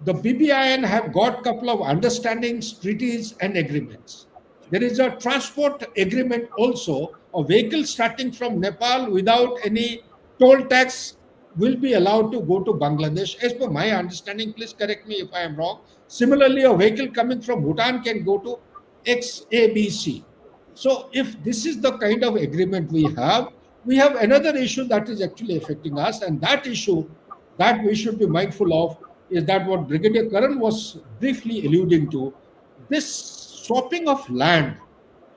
The BBIN have got couple of understandings, treaties, and agreements. There is a transport agreement also. A vehicle starting from Nepal without any toll tax will be allowed to go to Bangladesh. As per my understanding, please correct me if I am wrong. Similarly, a vehicle coming from Bhutan can go to XABC. So, if this is the kind of agreement we have another issue that is actually affecting us, and that issue that we should be mindful of is that what Brigadier Karan was briefly alluding to, this swapping of land.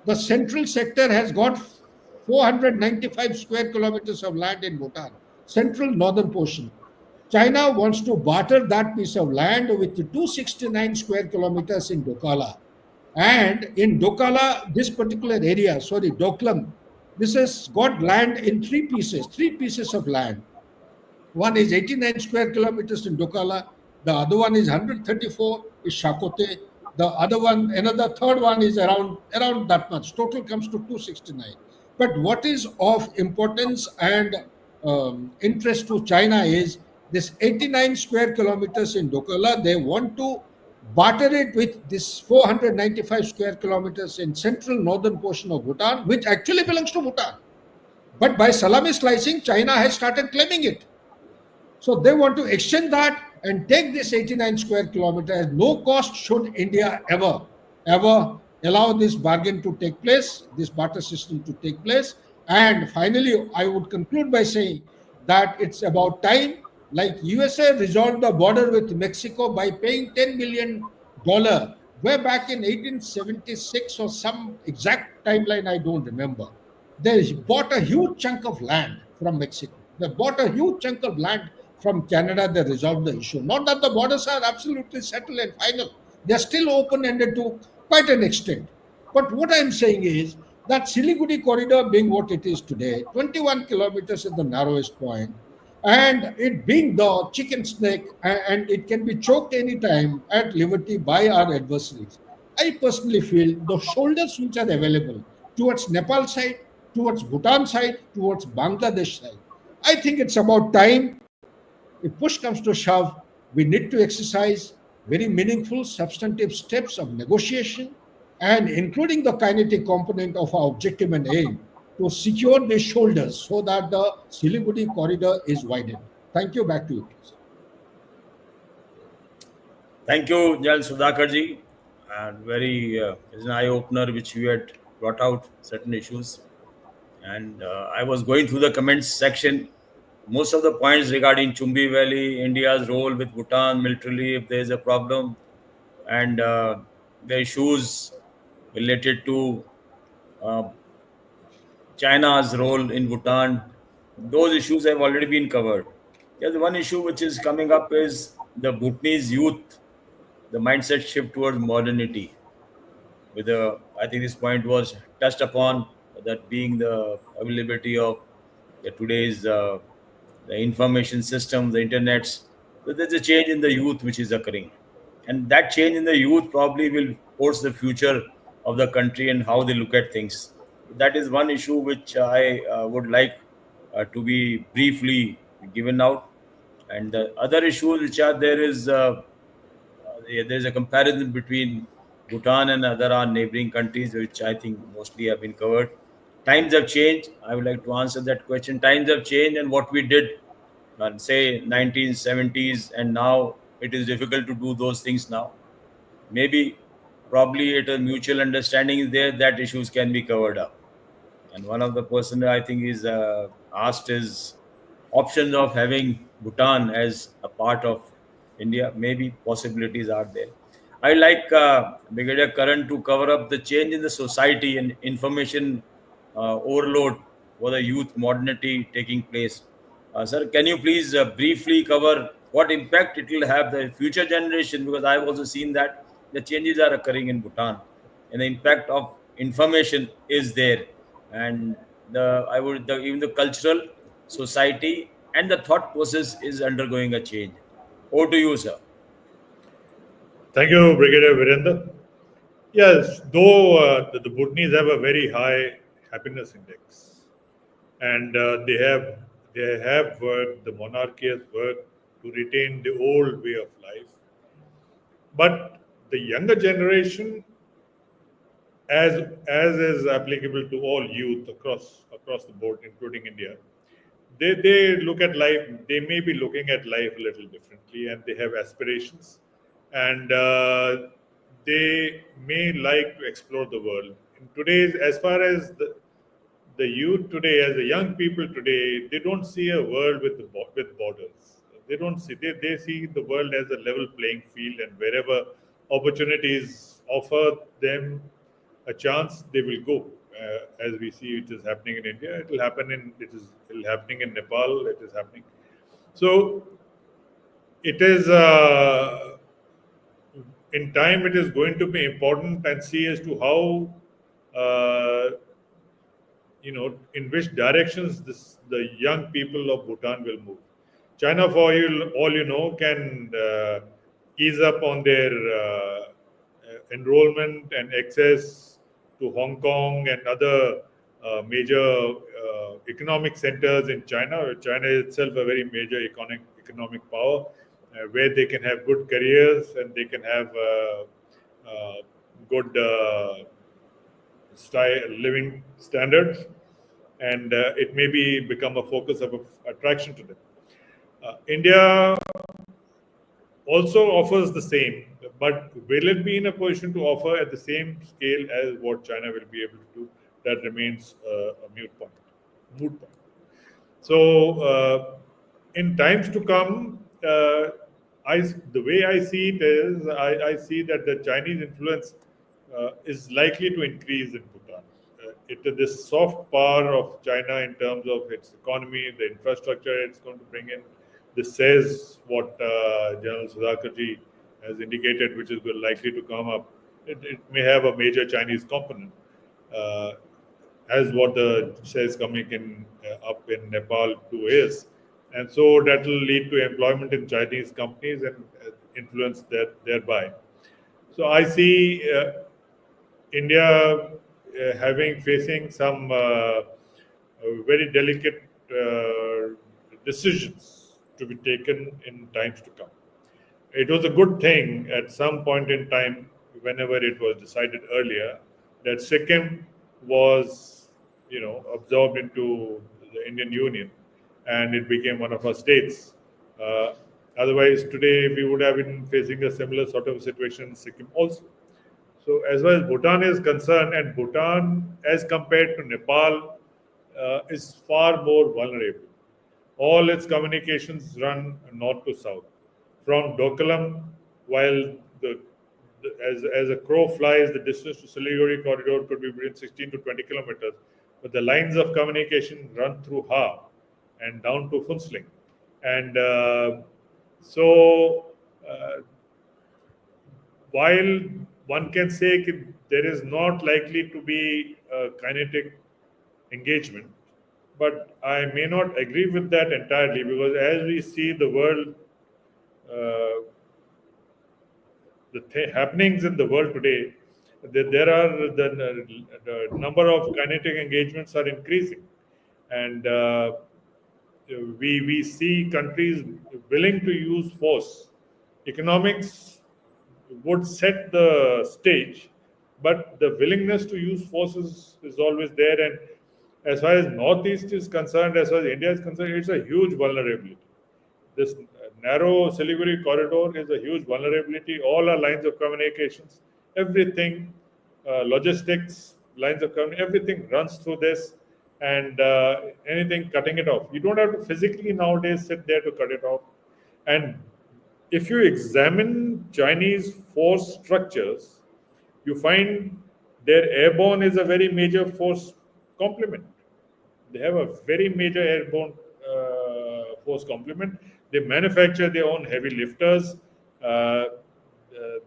The central sector has got 495 square kilometers of land in Bhutan, central northern portion. China wants to barter that piece of land with 269 square kilometers in Dokala. And in Dokala, this particular area, sorry, Doklam, this has got land in three pieces of land. One is 89 square kilometers in Dokala. The other one is 134 is Shakote. The other one, another third one is around that much. Total comes to 269. But what is of importance and interest to China is this 89 square kilometers in Dokala. They want to barter it with this 495 square kilometers in central northern portion of Bhutan, which actually belongs to Bhutan. But by salami slicing, China has started claiming it. So they want to extend that and take this 89 square kilometer at no cost should India ever allow this bargain to take place, this barter system to take place. And finally, I would conclude by saying that it's about time, like USA resolved the border with Mexico by paying $10 million way back in 1876 or some exact timeline I don't remember. They bought a huge chunk of land from Mexico. They bought a huge chunk of land from Canada. They resolved the issue. Not that the borders are absolutely settled and final. They are still open-ended to quite an extent. But what I'm saying is that Siliguri corridor being what it is today, 21 kilometers is the narrowest point, and it being the chicken snake, and it can be choked anytime at liberty by our adversaries. I personally feel the shoulders which are available towards Nepal side, towards Bhutan side, towards Bangladesh side. I think it's about time. If push comes to shove, we need to exercise very meaningful, substantive steps of negotiation and including the kinetic component of our objective and aim to secure these shoulders so that the Siliguri corridor is widened. Thank you. Back to you, please. Thank you, Gen Sudhakar Jee. And very is an eye opener which you had brought out certain issues. And I was going through the comments section. Most of the points regarding Chumbi Valley, India's role with Bhutan militarily, if there is a problem, and the issues related to uh, China's role in Bhutan, those issues have already been covered. There's one issue which is coming up is the Bhutanese youth, the mindset shift towards modernity. With the, I think this point was touched upon, that being the availability of today's the information system, the internets. So there's a change in the youth which is occurring, and that change in the youth probably will force the future of the country and how they look at things. That is one issue which I would like to be briefly given out. And the other issues which are there is there's a comparison between Bhutan and other our neighboring countries, which I think mostly have been covered. Times have changed. I would like to answer that question. Times have changed, and what we did, say 1970s, and now it is difficult to do those things now. Maybe, probably, at a mutual understanding is there that issues can be covered up. And one of the person I think is asked is options of having Bhutan as a part of India, maybe possibilities are there. I like Brigadier Karan to cover up the change in the society and information overload for the youth modernity taking place. Sir, can you please briefly cover what impact it will have the future generation? Because I've also seen that the changes are occurring in Bhutan, and the impact of information is there, and even the cultural society and the thought process is undergoing a change. Over to you, sir. Thank you, Brigadier Virendra. Yes, though the Bhutanese have a very high happiness index, and they have worked. The monarchy has worked to retain the old way of life, but the younger generation, as is applicable to all youth across the board, including India, they look at life. They may be looking at life a little differently, and they have aspirations, and they may like to explore the world. In today's, as far as the youth today, as the young people today, they don't see a world with borders. They don't see they see the world as a level playing field, and wherever opportunities offer them a chance, they will go. As we see, it is happening in India. It is happening in Nepal. It is happening. So it is in time. It is going to be important and see as to how. In which directions the young people of Bhutan will move. China, for all you know, can ease up on their enrollment and access to Hong Kong and other major economic centers in China. China is itself a very major economic power, where they can have good careers and they can have good living standards, and it may become a focus of attraction to them. India also offers the same, but will it be in a position to offer at the same scale as what China will be able to do? That remains a moot point. So, in times to come, the way I see it is, I see that the Chinese influence is likely to increase in Bhutan. This soft power of China in terms of its economy, the infrastructure it's going to bring in, this says what General Sudhakar Jee has indicated, which is likely to come up. It may have a major Chinese component, as what the says coming in up in Nepal too is, and so that will lead to employment in Chinese companies and influence thereby. So I see India facing some very delicate decisions to be taken in times to come. It was a good thing at some point in time, whenever it was decided earlier, that Sikkim was, absorbed into the Indian Union, and it became one of our states. Uh, Otherwise, today we would have been facing a similar sort of situation in Sikkim also. So, as far as Bhutan is concerned, and Bhutan, as compared to Nepal, is far more vulnerable. All its communications run north to south. From Dokulam, while as a crow flies, the distance to Siliguri corridor could be between 16 to 20 kilometers, but the lines of communication run through Ha and down to Phuntsling. And so, uh, while one can say there is not likely to be a kinetic engagement, but I may not agree with that entirely, because as we see the world, uh, happenings in the world today, there are the number of kinetic engagements are increasing, and we see countries willing to use force. Economics would set the stage, but the willingness to use force is always there. And as far as Northeast is concerned, as far as India is concerned, it's a huge vulnerability. This narrow Siliguri corridor is a huge vulnerability. All our lines of communications, everything, logistics, lines of communication, everything runs through this. and anything cutting it off. You don't have to physically nowadays sit there to cut it off. And if you examine Chinese force structures, you find their airborne is a very major force complement. They have a very major airborne force complement. They manufacture their own heavy lifters.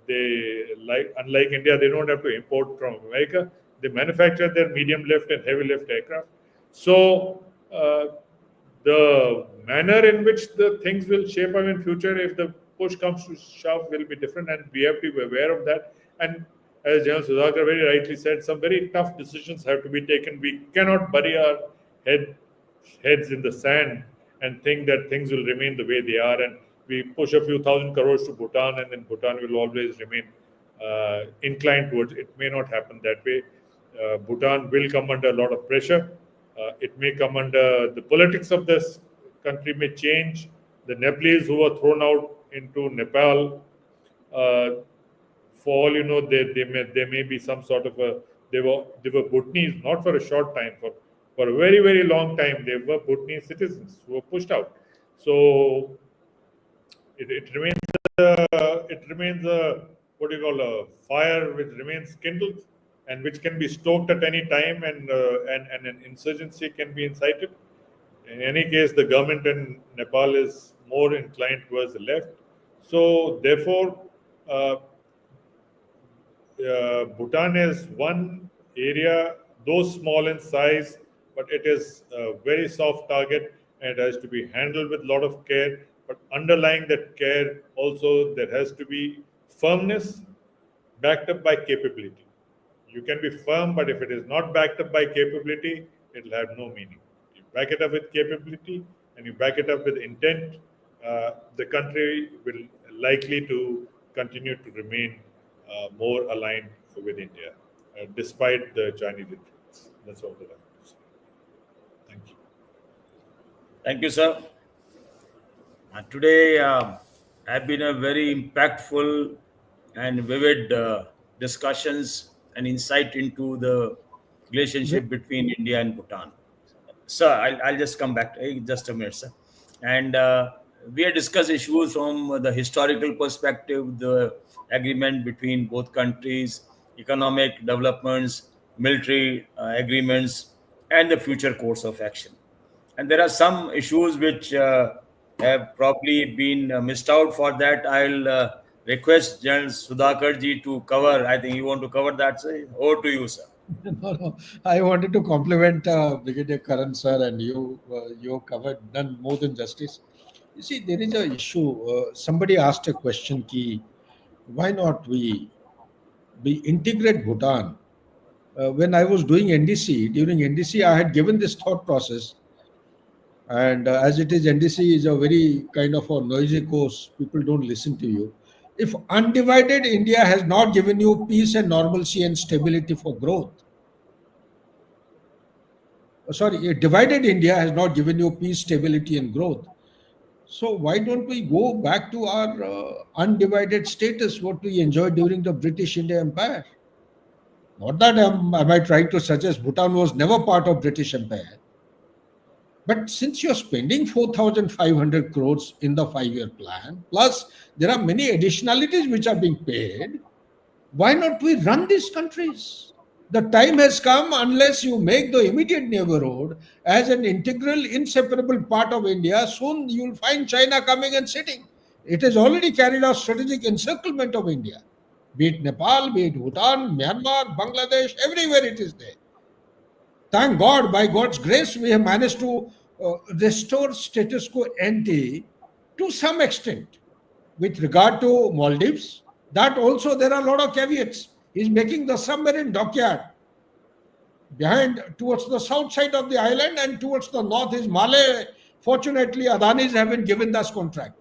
They unlike India, they don't have to import from America. They manufacture their medium lift and heavy lift aircraft. So the manner in which the things will shape up in future, if the push comes to shove, will be different, and we have to be aware of that. And as General Sudhakar very rightly said, some very tough decisions have to be taken. We cannot bury our heads in the sand and think that things will remain the way they are, and we push a few thousand crores to Bhutan, and then Bhutan will always remain inclined towards it. May not happen that way. Bhutan will come under a lot of pressure. It may come under the politics of this country may change. The Nepalese who were thrown out into Nepal, for all you know, there may be some sort of a they were Bhutanese not for a short time, for a very, very long time. They were Bhutanese citizens who were pushed out. So it remains a what do you call a fire which remains kindled and which can be stoked at any time, and an insurgency can be incited. In any case, the government in Nepal is more inclined towards the left. So therefore, Bhutan is one area, though small in size, but it is a very soft target, and it has to be handled with a lot of care. But underlying that care, also there has to be firmness backed up by capability. You can be firm, but if it is not backed up by capability, it will have no meaning. You back it up with capability and you back it up with intent, the country will likely to continue to remain more aligned with India, despite the Chinese influence. That's all that I have to say. Thank you. Thank you, sir. Today have been a very impactful and vivid discussions and insight into the relationship between India and Bhutan. Sir, I'll just come back to just a minute, sir. And we have discussed issues from the historical perspective, the agreement between both countries, economic developments, military agreements, and the future course of action. And there are some issues which have probably been missed out. For that, I'll request General Sudhakar Jee to cover. I think you want to cover that, sir. Over to you, sir. No. I wanted to compliment Brigadier Karan sir, and you covered done more than justice. You see, there is a issue. Somebody asked a question: "Ki, why not we integrate Bhutan?" When I was doing NDC, during NDC, I had given this thought process, and as it is, NDC is a very kind of a noisy course. People don't listen to you. If undivided India has not given you peace and normalcy and stability for growth, sorry, divided India has not given you peace, stability, and growth. So why don't we go back to our undivided status, what we enjoyed during the British India Empire? Not that am I trying to suggest Bhutan was never part of British Empire. But since you're spending 4,500 crores in the 5-year plan, plus there are many additionalities which are being paid, why not we run these countries? The time has come, unless you make the immediate neighborhood as an integral, inseparable part of India, soon you'll find China coming and sitting. It has already carried out strategic encirclement of India, be it Nepal, be it Bhutan, Myanmar, Bangladesh, everywhere it is there. Thank God, by God's grace, we have managed to restore status quo ante to some extent. With regard to Maldives, that also there are a lot of caveats. He's making the submarine dockyard behind towards the south side of the island, and towards the north is Malay. Fortunately, Adani's haven't given us contract.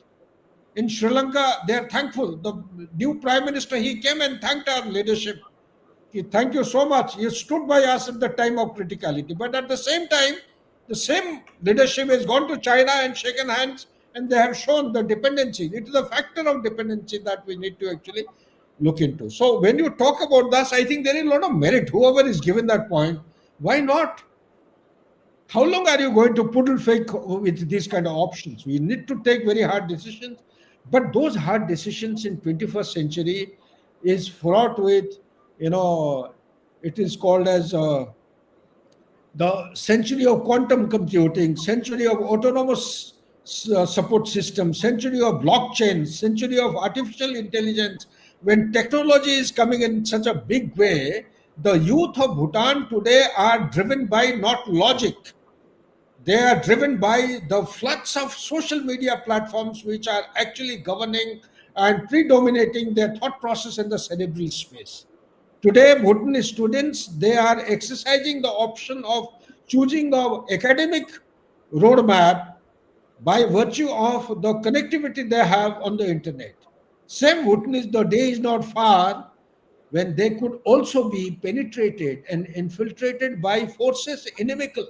In Sri Lanka, they are thankful. The new Prime Minister, he came and thanked our leadership. Thank you so much. You stood by us at the time of criticality. But at the same time, the same leadership has gone to China and shaken hands, and they have shown the dependency. It is a factor of dependency that we need to actually look into. So when you talk about this, I think there is a lot of merit. Whoever is given that point, why not How long are you going to puddle fake with these kind of options? We need to take very hard decisions, but those hard decisions in 21st century is fraught with, you know, it is called as the century of quantum computing, century of autonomous support system, century of blockchain, century of artificial intelligence. When technology is coming in such a big way, the youth of Bhutan today are driven by not logic. They are driven by the floods of social media platforms which are actually governing and predominating their thought process in the cerebral space. Today, Bhutanese students, they are exercising the option of choosing the academic roadmap by virtue of the connectivity they have on the internet. Same Bhutanese, the day is not far when they could also be penetrated and infiltrated by forces inimical.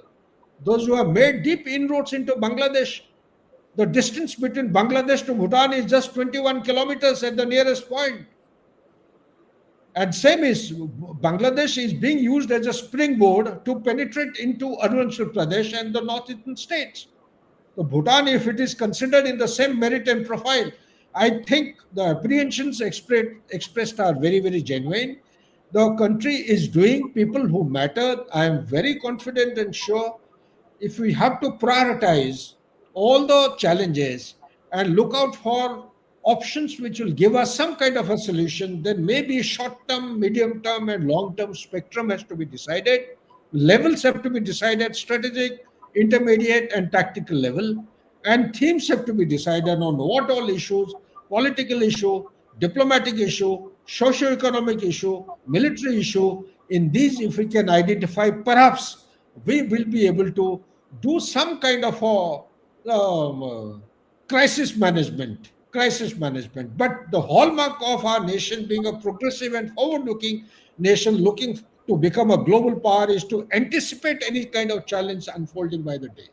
Those who have made deep inroads into Bangladesh. The distance between Bangladesh to Bhutan is just 21 kilometers at the nearest point. And same is Bangladesh is being used as a springboard to penetrate into Arunachal Pradesh and the northeastern states. So Bhutan, if it is considered in the same merit and profile, I think the apprehensions expressed are very, very genuine. The country is doing people who matter. I am very confident and sure if we have to prioritize all the challenges and look out for options which will give us some kind of a solution, then maybe short term, medium term, and long term spectrum has to be decided. Levels have to be decided, strategic, intermediate, and tactical level. And themes have to be decided on what all issues, political issue, diplomatic issue, socio-economic issue, military issue. In these, if we can identify, perhaps we will be able to do some kind of a crisis management. But the hallmark of our nation being a progressive and forward-looking nation looking to become a global power is to anticipate any kind of challenge unfolding by the day.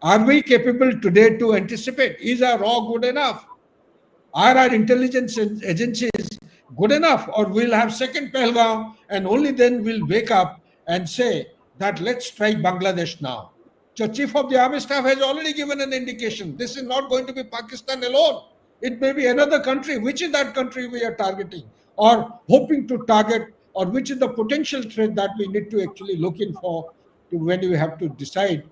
Are we capable today to anticipate? Is our raw good enough? Are our intelligence agencies good enough? Or we'll have second Pahalgam and only then we'll wake up and say that let's strike Bangladesh now. The Chief of the Army Staff has already given an indication. This is not going to be Pakistan alone. It may be another country. Which is that country we are targeting or hoping to target, or which is the potential threat that we need to actually look in for to when we have to decide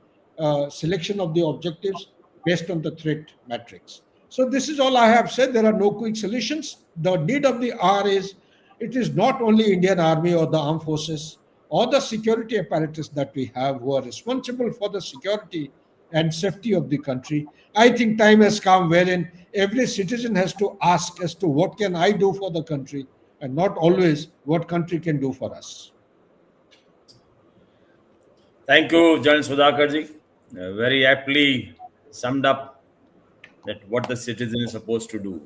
selection of the objectives based on the threat matrix. So this is all I have said. There are no quick solutions. The need of the hour is it is not only Indian Army or the armed forces or the security apparatus that we have who are responsible for the security and safety of the country. I think time has come wherein every citizen has to ask as to what can I do for the country and not always what country can do for us. Thank you, Gen Sudhakar Jee. Very aptly summed up that what the citizen is supposed to do.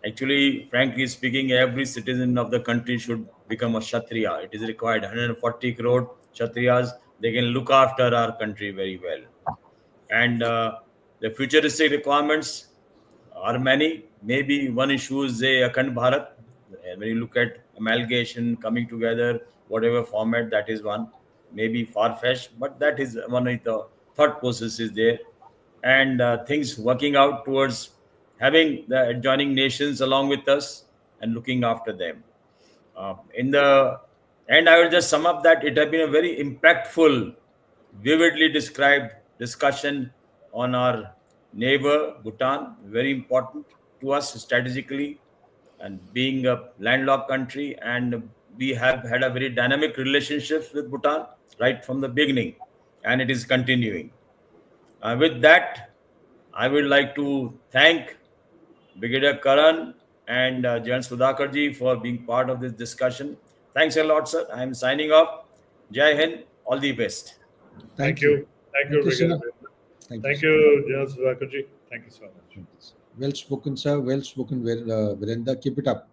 Actually, frankly speaking, every citizen of the country should become a Kshatriya. It is required 140 crore Kshatriyas. They can look after our country very well. And the futuristic requirements are many. Maybe one issue is a Akhand Bharat. When you look at amalgamation, coming together, whatever format, that is one. Maybe far-fetched, but that is one of the thought processes there. And things working out towards having the adjoining nations along with us and looking after them. In the end, I will just sum up that it has been a very impactful, vividly described discussion on our neighbor, Bhutan, very important to us strategically, and being a landlocked country. And we have had a very dynamic relationship with Bhutan right from the beginning, and it is continuing. With that, I would like to thank Brigadier Karan and Gen Sudhakar Jee for being part of this discussion. Thanks a lot, sir. I am signing off. Jai Hind. All the best. Thank you. Thank you, Brigadier. Thank you, General Sudhakar Ji. Thank you so much. Well spoken, sir. Well spoken, Virendra. Keep it up.